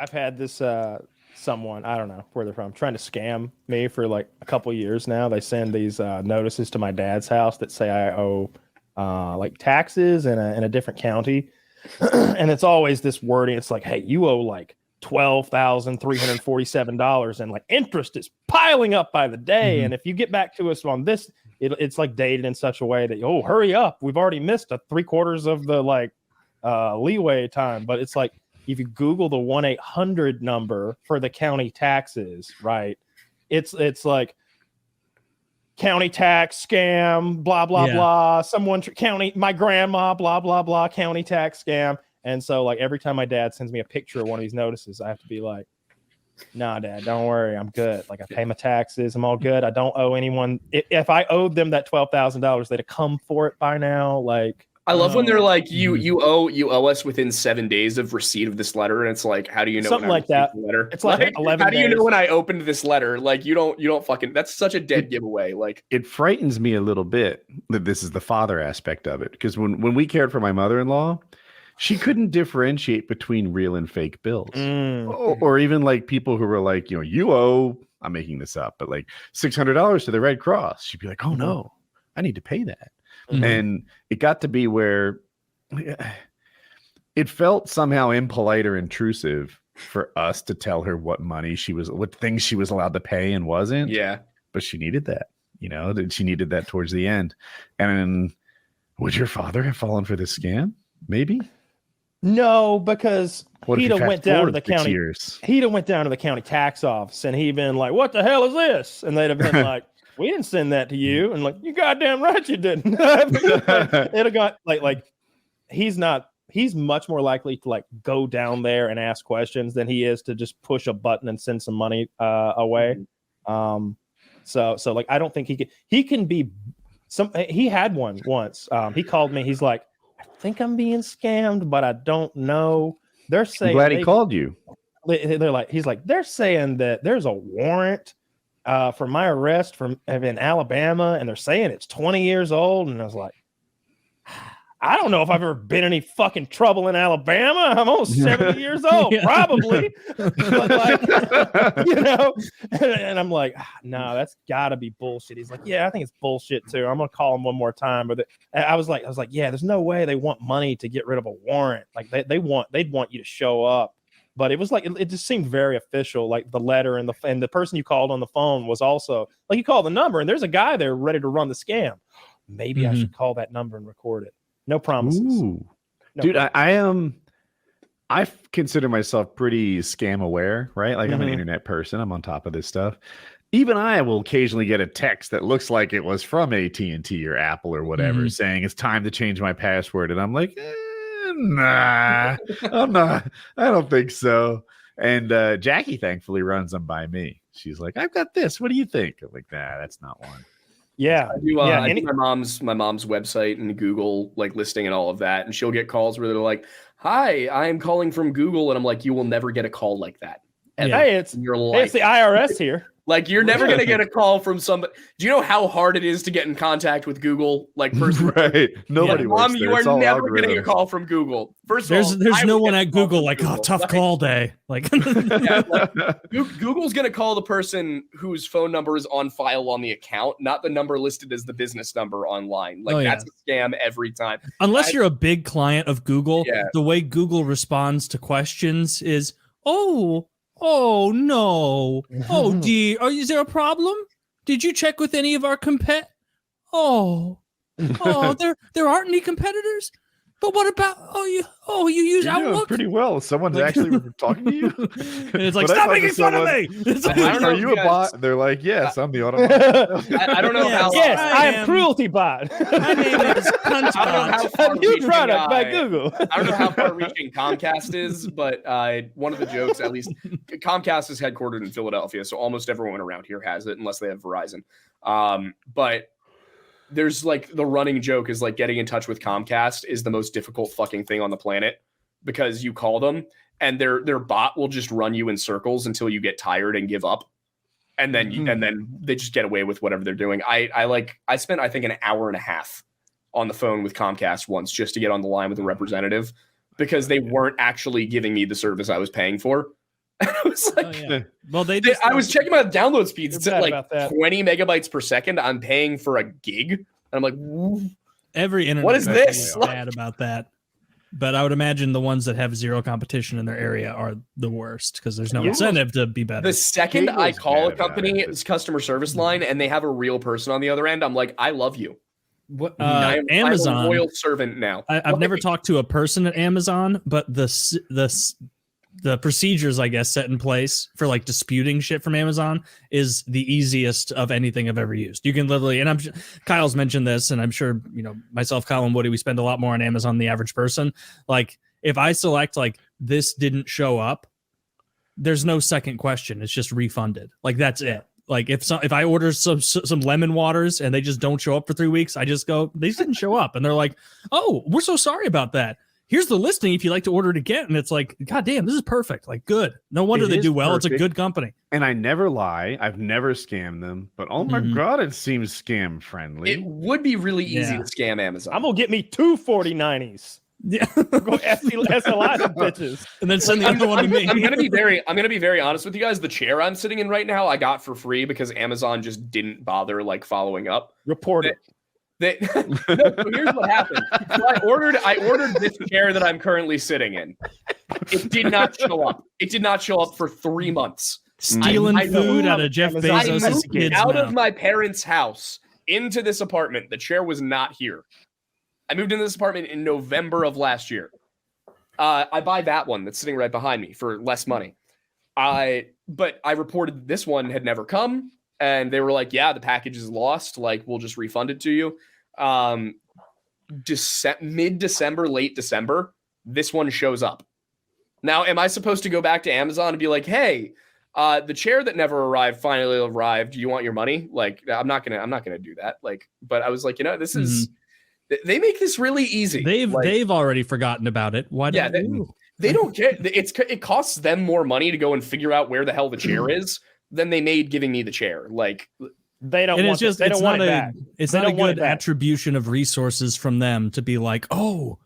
I've had this someone, I don't know where they're from, trying to scam me for like a couple years now. They send these notices to my dad's house that say I owe like taxes in a different county. And it's always this wording. It's like, hey, you owe like $12,347 and like interest is piling up by the day. And if you get back to us on this, it's like dated in such a way that, oh, hurry up. We've already missed 3/4 of the like leeway time. But it's like, if you Google the 1-800 number for the county taxes, right? It's like county tax scam, blah, blah, blah. Someone, my grandma, blah, blah, blah, county tax scam. And so like every time my dad sends me a picture of one of these notices, I have to be like, nah, Dad, don't worry. I'm good. Like I pay my taxes. I'm all good. I don't owe anyone. If I owed them that $12,000, they'd have come for it by now. Like, I love when they're like, you owe us within 7 days of receipt of this letter, and it's like, how do you know? Something like that. Letter? It's like 11 How do you days. know when I opened this letter? Like, you don't fucking. That's such a dead giveaway. Like, it frightens me a little bit that this is the father aspect of it, because when we cared for my mother-in-law, she couldn't differentiate between real and fake bills, or even like people who were like, you owe. I'm making this up, but like $600 to the Red Cross. She'd be like, oh no, I need to pay that. And it got to be where it felt somehow impolite or intrusive for us to tell her what things she was allowed to pay and wasn't. Yeah. But she needed that, she needed that towards the end. And would your father have fallen for this scam? Maybe. No, because he'd have went down to the county. He'd have went down to the county tax office and he'd been like, what the hell is this? And they'd have been like, we didn't send that to you. And like, you goddamn right you didn't. It'd have got like he's much more likely to like go down there and ask questions than he is to just push a button and send some money away. So like I don't think he can be he had one once. He called me, he's like, I think I'm being scammed, but I don't know. They're saying I'm glad he called you. They're like, he's like, they're saying that there's a warrant for my arrest in Alabama, and they're saying it's 20 years old. And I was like, I don't know if I've ever been in any fucking trouble in Alabama. I'm almost 70 years old, probably. But like, and I'm like, no, that's gotta be bullshit. He's like, yeah, I think it's bullshit too. I'm gonna call him one more time. But I was like, yeah, there's no way they want money to get rid of a warrant. Like they'd want you to show up. But it was like it just seemed very official. Like the letter and the person you called on the phone was also like, you call the number and there's a guy there ready to run the scam. Maybe I should call that number and record it. No promises. No dude, promises. I consider myself pretty scam aware, right? Like I'm an internet person. I'm on top of this stuff. Even I will occasionally get a text that looks like it was from AT&T or Apple or whatever, saying it's time to change my password, and I'm like, nah, I'm not. I don't think so. And Jackie thankfully runs them by me. She's like, I've got this. What do you think? I'm like, nah, that's not one. Yeah. I do my mom's website and Google like listing and all of that. And she'll get calls where they're like, hi, I'm calling from Google. And I'm like, you will never get a call like that. Hey, it's your life. It's the IRS here. Like, you're never going to get a call from somebody. Do you know how hard it is to get in contact with Google? Like, personally, right? Nobody works Mom, there. you are never getting a call from Google. First of all, there's no one at Google like, oh, tough call day. Like, Google's going to call the person whose phone number is on file on the account, not the number listed as the business number online. Like, that's a scam every time. Unless you're a big client of Google, the way Google responds to questions is, oh no. Oh dear. Is there a problem? Did you check with any of our there aren't any competitors? But what about you use Outlook? Pretty well. Someone's actually talking to you. And it's like, stop making fun of me. Are you a bot? They're like, yes, I'm the autobot. I don't know how. Yes, I am Cruelty Bot. My name is A new product by Google. I don't know how far-reaching Comcast is, but one of the jokes, at least, Comcast is headquartered in Philadelphia, so almost everyone around here has it, unless they have Verizon. But there's like the running joke is like getting in touch with Comcast is the most difficult fucking thing on the planet, because you call them and their bot will just run you in circles until you get tired and give up. And then they just get away with whatever they're doing. I spent, I think, an hour and a half on the phone with Comcast once just to get on the line with a representative, because they weren't actually giving me the service I was paying for. I was like, well, I was checking my download speeds. It's at like about 20 megabytes per second. I'm paying for a gig. And I'm like, every internet. What is this? Is bad about that. But I would imagine the ones that have zero competition in their area are the worst because there's no incentive to be better. The second I call a company's customer service line and they have a real person on the other end, I'm like, I love you. What, Amazon, I'm a loyal servant now. I've never talked to a person at Amazon, but the procedures, I guess, set in place for like disputing shit from Amazon is the easiest of anything I've ever used. You can literally, and Kyle's mentioned this, and I'm sure, myself, Kyle, and Woody, we spend a lot more on Amazon than the average person. Like, if I select like this didn't show up, there's no second question. It's just refunded. Like, that's it. Like, if I order some lemon waters and they just don't show up for 3 weeks, I just go, these didn't show up, and they're like, oh, we're so sorry about that. Here's the listing if you'd like to order it again. And it's like, God damn, this is perfect. Like, good. No wonder they do well. Perfect. It's a good company. And I never lie. I've never scammed them. But oh my God, it seems scam friendly. It would be really easy to scam Amazon. I'm going to get me 2 4090s. Yeah. Go SLI the bitches. And then send the other one to me. I'm gonna be very honest with you guys. The chair I'm sitting in right now, I got for free because Amazon just didn't bother like following up. Report it. So here's what happened. So I ordered this chair that I'm currently sitting in. It did not show up. It did not show up for 3 months. Stealing food out of Jeff Bezos' kids' out mouth. of my parents' house into this apartment. The chair was not here. I moved into this apartment in November of last year. I buy that one that's sitting right behind me for less money. But I reported this one had never come. And they were like, yeah, the package is lost. Like, we'll just refund it to you. Mid-December, late December, this one shows up. Now, am I supposed to go back to Amazon and be like, hey, the chair that never arrived finally arrived. Do you want your money? Like, I'm not gonna do that. Like, but I was like, this is, they make this really easy. They've already forgotten about it. Why? Yeah, they don't get it costs them more money to go and figure out where the hell the chair is than they made giving me the chair. Like, they don't want it. They don't want it back. It's not a good attribution of resources from them to be like, oh,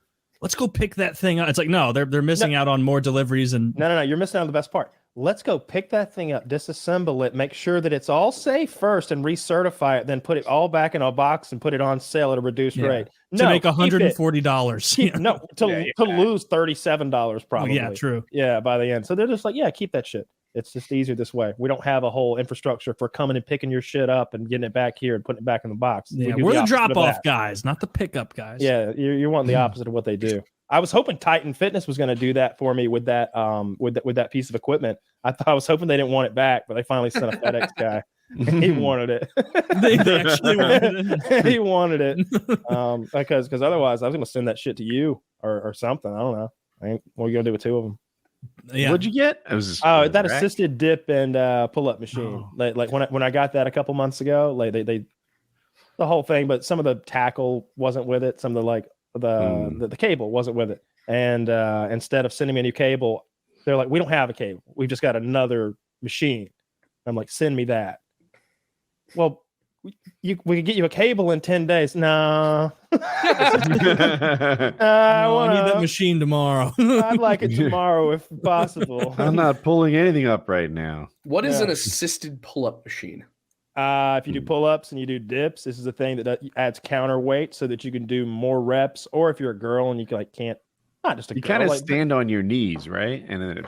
let's go pick that thing up. It's like, no, they're missing out on more deliveries. And no, you're missing out on the best part. Let's go pick that thing up, disassemble it, make sure that it's all safe first, and recertify it. Then put it all back in a box and put it on sale at a reduced rate. To make $140. No, to lose $37 probably. Yeah, true. Yeah, by the end. So they're just like, yeah, keep that shit. It's just easier this way. We don't have a whole infrastructure for coming and picking your shit up and getting it back here and putting it back in the box. Yeah, we're the drop-off guys, not the pickup guys. Yeah, you're wanting the opposite of what they do. I was hoping Titan Fitness was going to do that for me with that with that piece of equipment. I was hoping they didn't want it back, but they finally sent a FedEx guy. He wanted it. They actually wanted it. He wanted it because otherwise I was going to send that shit to you or something. I don't know. What are you going to do with 2 of them? Yeah. What'd you get? It was that assisted dip and pull-up machine. Like when I got that a couple months ago, like they the whole thing, but some of the tackle wasn't with it. Some of the cable wasn't with it. And instead of sending me a new cable, they're like, we don't have a cable. We've just got another machine. I'm like, send me that. Well, we can get you a cable in 10 days. No. I need that machine tomorrow. I'd like it tomorrow if possible. I'm not pulling anything up right now. What is an assisted pull-up machine? If you do pull-ups and you do dips, this is a thing that adds counterweight so that you can do more reps. Or if you're a girl and you can't, not just a girl. You kind of stand on your knees, right? And then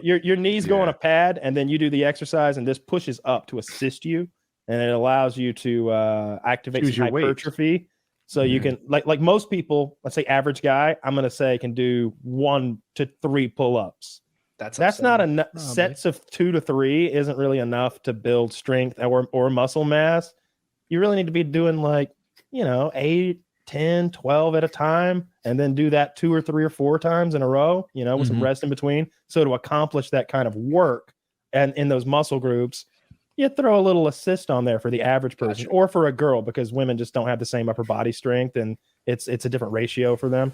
your knees go on a pad, and then you do the exercise, and this pushes up to assist you, and it allows you to activate some hypertrophy. Weight. So you can like most people, let's say average guy, I'm gonna say can do 1 to 3 pull-ups. That's not enough. Sets of 2 to 3 isn't really enough to build strength or muscle mass. You really need to be doing 8, 10, 12 at a time, and then do that 2 or 3 or 4 times in a row, with some rest in between. So to accomplish that kind of work and in those muscle groups, you throw a little assist on there for the average person or for a girl, because women just don't have the same upper body strength, and it's a different ratio for them.